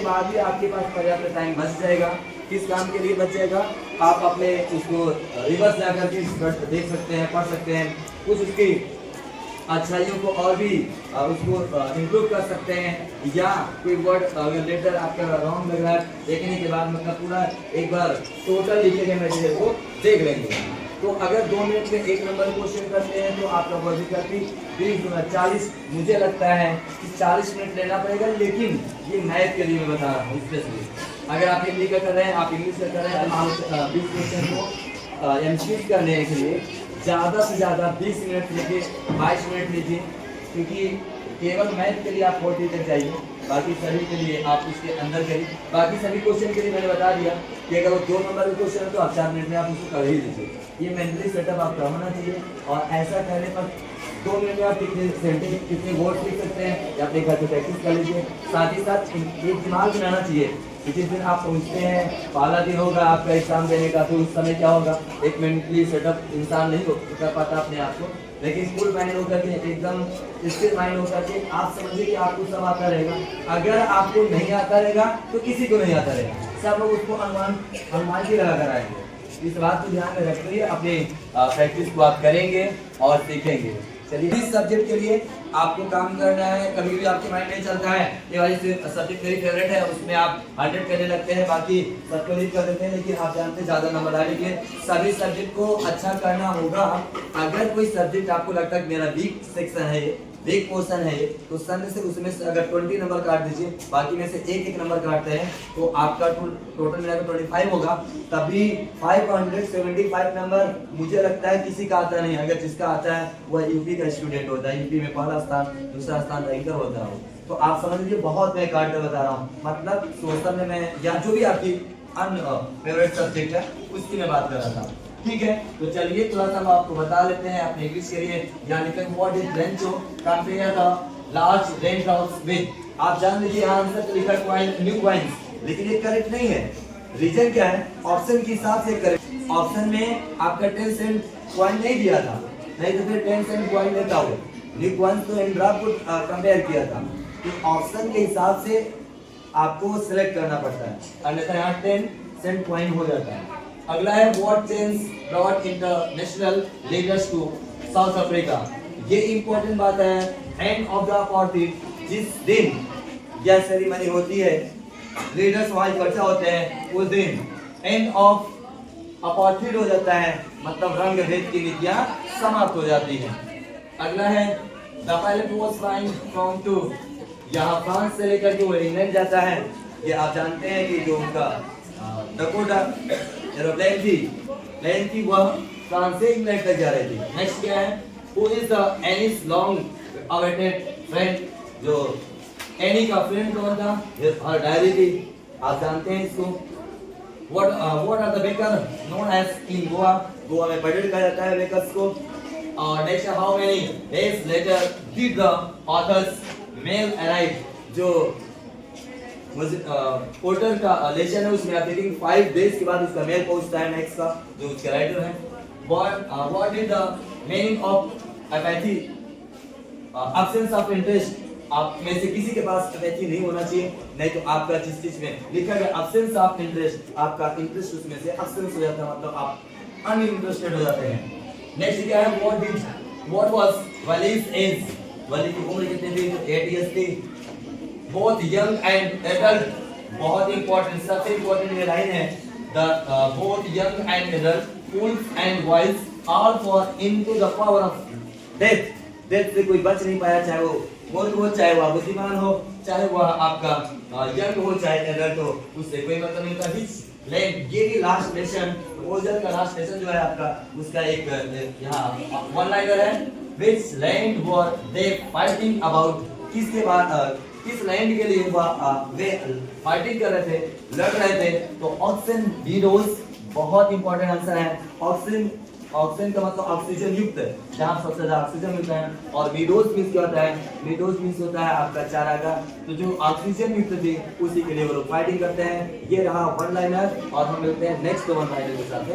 बाद भी आपके पास पर्याप्त टाइम बच जाएगा। किस काम के लिए बच जाएगा? आप अपने उसको रिवर्स जाकर के देख सकते हैं, पढ़ सकते हैं, कुछ उसकी अच्छाइयों को और भी उसको इम्प्रूव कर सकते हैं। या कोई वर्ड अगर लेटर आपका रॉन्ग लग रहा है, देखने के बाद मतलब पूरा एक बार टोटल लिखे गए मटेरियल को देख लेंगे। तो अगर 2 मिनट में 1 नंबर क्वेश्चन करते हैं तो आपका वर्जिक 20-40, मुझे लगता है कि 40 मिनट लेना पड़ेगा। लेकिन ये मैथ के लिए मैं बता रहा हूँ स्पेशली। अगर आप हिंदी का कर रहे हैं, आप इंग्लिश का कर रहे हैं, तो आप 20 क्वेश्चन को एमसीक्यू करने के लिए ज़्यादा से ज़्यादा 20 मिनट लेके 22 मिनट लीजिए, क्योंकि केवल मैथ के लिए आप 40 तक जाइए, बाकी सभी के लिए आप उसके अंदर करिए। बाकी सभी क्वेश्चन के लिए मैंने बता दिया कि अगर वो 2 नंबर का क्वेश्चन है तो आप 4 मिनट में आप उसको कर ही लीजिए। ये मेंटली सेटअप आपका होना चाहिए। और ऐसा करने पर 2 मिनट में आप कितने सेंटेंस, कितने वर्ड लिख सकते हैं, या अपने घर पे प्रैक्टिस कर लीजिए। साथ ही साथ एक दिमाग बनाना चाहिए कि जिस दिन आप पहुँचते हैं, पहला दिन होगा आपका एग्जाम देने का, तो उस समय क्या होगा, एक मेंटली सेटअप इंसान नहीं कर पाता अपने आप को, लेकिन फुल माइंड होकर के, एकदम स्थिर माइंड होकर के आप समझिए कि आपको सब आता रहेगा। अगर आपको नहीं आता रहेगा तो किसी को नहीं आता रहेगा, सब लोग उसको अनुमान ही लगा कर आएंगे। इस बात को ध्यान में रखते हुए अपने प्रैक्टिस को आप करेंगे और सीखेंगे। चलिए, इस सब्जेक्ट के लिए आपको काम करना है। कभी भी आपके माइंड में चलता है ये वाली सब्जेक्ट मेरी फेवरेट है, उसमें आप 100 करने लगते हैं, बाकी सबको लीड कर देते हैं, लेकिन आप जानते हैं ज़्यादा नंबर आने के लिए सभी सब्जेक्ट को अच्छा करना होगा। अगर कोई सब्जेक्ट आपको लगता है कि मेरा वीक सेक्शन है, वीक पोर्शन है, तो सन से उसमें से अगर 20 नंबर काट दीजिए, बाकी में से एक नंबर काटते हैं, तो आपका टोटल मिलाकर 25 होगा। तभी 575 नंबर मुझे लगता है किसी का आता नहीं। अगर जिसका आता है वह यूपी का स्टूडेंट होता है, यूपी में पहला स्थान, दूसरा स्थान रैंकर होता है। तो आप समझ लीजिए बहुत मैं काट कर बता रहा हूँ, मतलब सोशल में मैं या जो भी आपकी फेवरेट सब्जेक्ट है उसकी मैं बात कर रहा था। ठीक है, तो चलिए थोड़ा सा हम आपको बता लेते हैं अपने इंग्लिश के लिए। यानी कि what is Rancho, compare the large rent house with. आप जान लीजिए आंसर तो लिखा कॉइन, न्यू कॉइंस, लेकिन ये करेक्ट नहीं है। रीजन क्या है? ऑप्शन के हिसाब से करेक्ट। ऑप्शन में आपका 10 सेंट कॉइन नहीं दिया था, नहीं तो फिर 10 सेंट कॉइन देता हो। न्यू कॉइंस तो इंद्रा को कंपेयर किया था, तो ऑप्शन के हिसाब से आपको सिलेक्ट करना पड़ता है, अन्यथा यहाँ 10 सेंट कॉइन हो जाता है। अगला है what change brought international leaders to South Africa. ये इंपॉर्टेंट बात है। एंड ऑफ द अपार्थाइड, जिस दिन यह सेरेमनी होती है, लीडर्स वहां इकट्ठा होते हैं, उस दिन एंड ऑफ अपार्थाइड हो जाता है, मतलब रंग भेद की नीतियां समाप्त हो जाती हैं। अगला है the pilot was flying from to, यहाँ फ्रांस से लेकर के वो इंग्लैंड जाता है। ये आप जानते हैं कि जो उनका डकोटा एरोप्लेन थी वह फ्रांस से इंग्लैंड तक जा रही थी। नेक्स्ट क्या है? Who is the Anne's long awaited friend, जो एनी का फ्रेंड कौन था? हर डायरी थी, आप जानते हैं इसको। What are the baker known as in Goa, Goa में परेड कहा जाता है बेकर्स को। और next, how many days later did the authors mail arrive, जो पोर्टर का लेशन है उसमें आप देखेंगे 5 डेज के बाद उसका मेल पहुंचता है। नेक्स्ट का जो उसके राइटर है, what is the meaning of apathy, absence of interest. आप में से किसी के पास अपैथी नहीं होना चाहिए, नहीं तो आपका जिस चीज में लिखा गया एब्सेंस ऑफ इंटरेस्ट, आपका इंटरेस्ट उसमें से एब्सेंस हो जाता है, मतलब आप अनइंटरेस्टेड हो जाते हैं। नेक्स्ट क्या है? व्हाट वाज वलीज एज, वली की उम्र कितनी थी? 8 इयर्स थी। बोथ यंग एंड एडल्ट, बहुत इंपॉर्टेंट, सबसे इंपॉर्टेंट ये लाइन है, the both young and adult, fools and wise, all for into the power of death. Death से कोई बच नहीं पाया, चाहे वो मूर्ख हो, चाहे वह बुद्धिमान हो, चाहे वह आपका यंग हो, चाहे एडल्ट हो, उससे कोई मतलब नहीं था। लैंड, ये भी लास्ट लेसन, ओजल का लास्ट लेसन जो है आपका, उसका एक यहाँ वन लाइनर है। Which land were they fighting about, किसके बाद किस लैंड के लिए वे फाइटिंग कर रहे थे, लड़ रहे थे? तो ऑक्सीजन वीडोज, बहुत इंपॉर्टेंट आंसर है। ऑक्सीजन का मतलब ऑक्सीजन युक्त, जहाँ सबसे ज्यादा ऑक्सीजन मिलता है। और वीडोज मीन्स क्या होता है? वीडोज मीन्स होता है आपका चारागाह, तो जो ऑक्सीजन युक्त थी उसी के लिए वो लोग फाइटिंग करते हैं। ये रहा वन लाइनर, और हम मिलते हैं नेक्स्ट वन लाइनर के साथ।